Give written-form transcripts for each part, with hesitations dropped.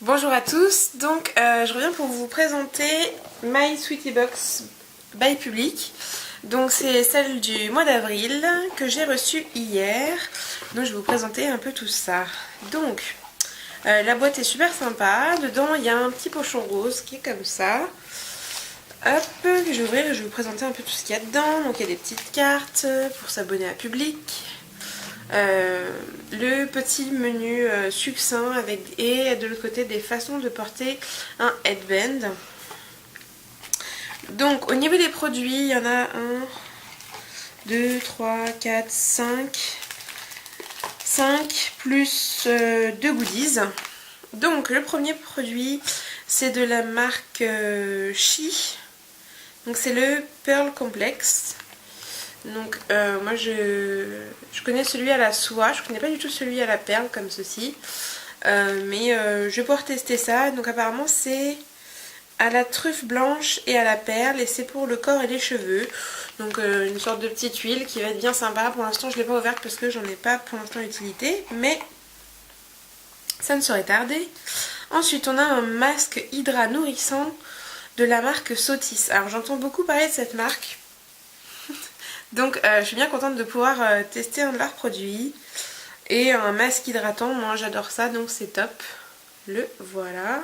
Bonjour à tous, donc je reviens pour vous présenter My Sweetie Box by Public. Donc c'est celle du mois d'avril que j'ai reçue hier. Donc je vais vous présenter un peu tout ça. Donc la boîte est super sympa. Dedans il y a un petit pochon rose qui est comme ça. Hop, que je vais ouvrir et je vais vous présenter un peu tout ce qu'il y a dedans. Donc il y a des petites cartes pour s'abonner à Public. Le petit menu succinct et de l'autre côté des façons de porter un headband. Donc au niveau des produits, il y en a 1, 2, 3, 4, 5 plus 2 goodies. Donc le premier produit c'est de la marque Chi. Donc c'est le Pearl Complex. Donc moi je connais celui à la soie, je connais pas du tout celui à la perle comme ceci. Mais je vais pouvoir tester ça. Donc apparemment c'est à la truffe blanche et à la perle et c'est pour le corps et les cheveux. Donc une sorte de petite huile qui va être bien sympa. Pour l'instant je ne l'ai pas ouverte parce que j'en ai pas pour l'instant utilité, mais ça ne saurait tarder. Ensuite on a un masque hydra nourrissant de la marque Sotis. Alors j'entends beaucoup parler de cette marque. Donc je suis bien contente de pouvoir tester un de leurs produits. Et un masque hydratant, moi j'adore ça, donc c'est top. Le voilà.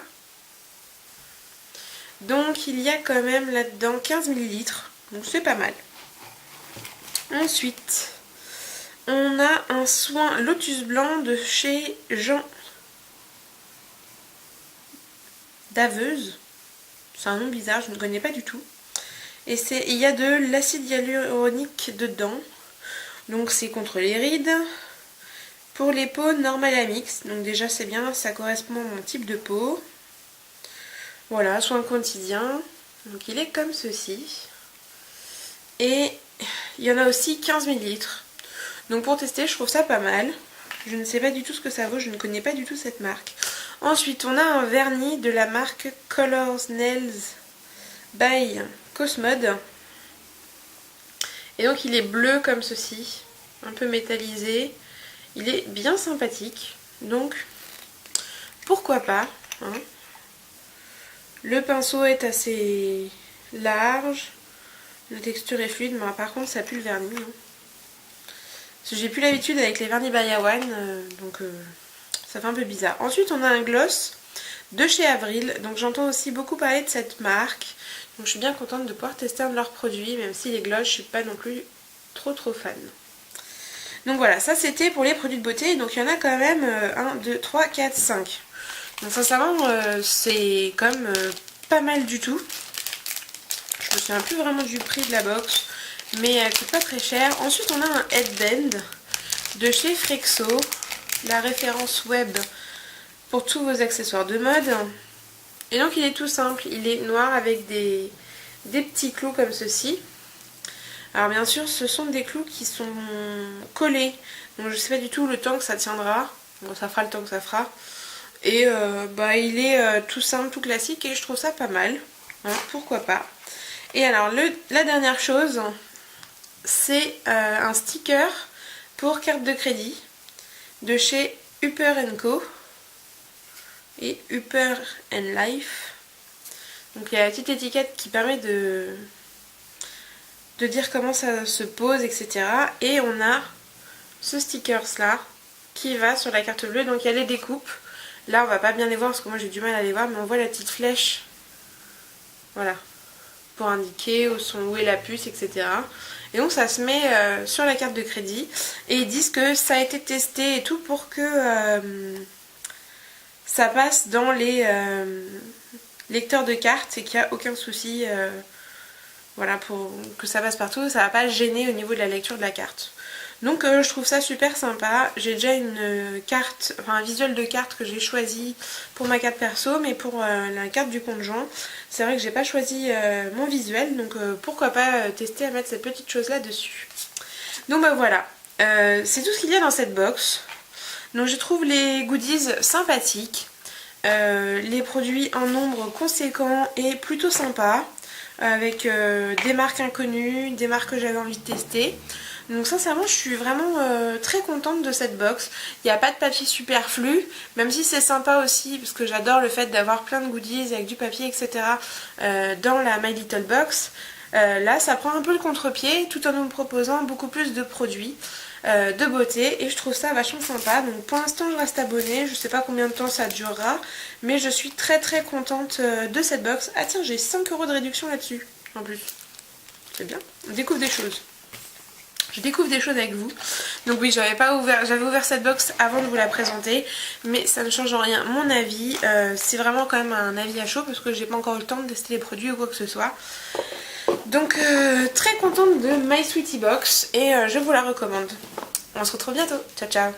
Donc il y a quand même là-dedans 15 ml, donc c'est pas mal. Ensuite, on a un soin Lotus Blanc de chez Jean Daveuse. C'est un nom bizarre, je ne connais pas du tout. Et il y a de l'acide hyaluronique dedans. Donc c'est contre les rides. Pour les peaux normales à mix. Donc déjà c'est bien, ça correspond à mon type de peau. Voilà, soin quotidien. Donc il est comme ceci. Et il y en a aussi 15 ml. Donc pour tester, je trouve ça pas mal. Je ne sais pas du tout ce que ça vaut, je ne connais pas du tout cette marque. Ensuite, on a un vernis de la marque Colors Nails by Cosmode. Et donc il est bleu comme ceci, un peu métallisé. Il est bien sympathique, donc pourquoi pas, hein. Le pinceau est assez large, la texture est fluide, mais par contre ça pue le vernis. Hein. Parce que j'ai plus l'habitude avec les vernis by Yawan, donc ça fait un peu bizarre. Ensuite on a un gloss de chez Avril, donc j'entends aussi beaucoup parler de cette marque. Donc je suis bien contente de pouvoir tester un de leurs produits, même si les gloss je suis pas non plus trop fan. Donc voilà, ça c'était pour les produits de beauté. Donc il y en a quand même 1, 2, 3, 4, 5. Donc sincèrement c'est quand même pas mal du tout. Je me souviens plus vraiment du prix de la box, mais elle coûte pas très cher. Ensuite on a un headband de chez Frexo, la référence web pour tous vos accessoires de mode. Et donc il est tout simple, il est noir avec des petits clous comme ceci. Alors bien sûr ce sont des clous qui sont collés, donc je sais pas du tout le temps que ça tiendra. Bon, ça fera le temps que ça fera. Et il est tout simple, tout classique et je trouve ça pas mal, hein, pourquoi pas. Et alors la dernière chose, c'est un sticker pour carte de crédit de chez Upper & Co et Upper & Life. Donc il y a la petite étiquette qui permet de dire comment ça se pose, etc. Et on a ce sticker là qui va sur la carte bleue. Donc il y a les découpes. Là on va pas bien les voir parce que moi j'ai du mal à les voir, mais on voit la petite flèche. Voilà. Pour indiquer où est la puce, etc. Et donc ça se met sur la carte de crédit. Et ils disent que ça a été testé et tout pour que ça passe dans les lecteurs de cartes et qu'il n'y a aucun souci. Voilà, pour que ça passe partout, ça va pas gêner au niveau de la lecture de la carte. Donc je trouve ça super sympa. J'ai déjà une carte, enfin un visuel de carte que j'ai choisi pour ma carte perso, mais pour la carte du conjoint, c'est vrai que j'ai pas choisi mon visuel, donc pourquoi pas tester à mettre cette petite chose là dessus. Donc voilà, c'est tout ce qu'il y a dans cette box. Donc je trouve les goodies sympathiques, les produits en nombre conséquent et plutôt sympa, avec des marques inconnues, des marques que j'avais envie de tester. Donc sincèrement je suis vraiment très contente de cette box. Il n'y a pas de papier superflu, même si c'est sympa aussi parce que j'adore le fait d'avoir plein de goodies avec du papier etc. Dans la My Little Box. Là ça prend un peu le contre-pied tout en nous proposant beaucoup plus de produits de beauté et je trouve ça vachement sympa. Donc pour l'instant je reste abonnée, je sais pas combien de temps ça durera, mais je suis très contente de cette box. Ah tiens, j'ai 5 € de réduction là-dessus en plus, c'est bien, on découvre des choses. Je découvre des choses avec vous. Donc oui, j'avais ouvert cette box avant de vous la présenter, mais ça ne change en rien mon avis. C'est vraiment quand même un avis à chaud parce que j'ai pas encore eu le temps de tester les produits ou quoi que ce soit. Donc très contente de My Sweetie Box et je vous la recommande. On se retrouve bientôt. Ciao ciao.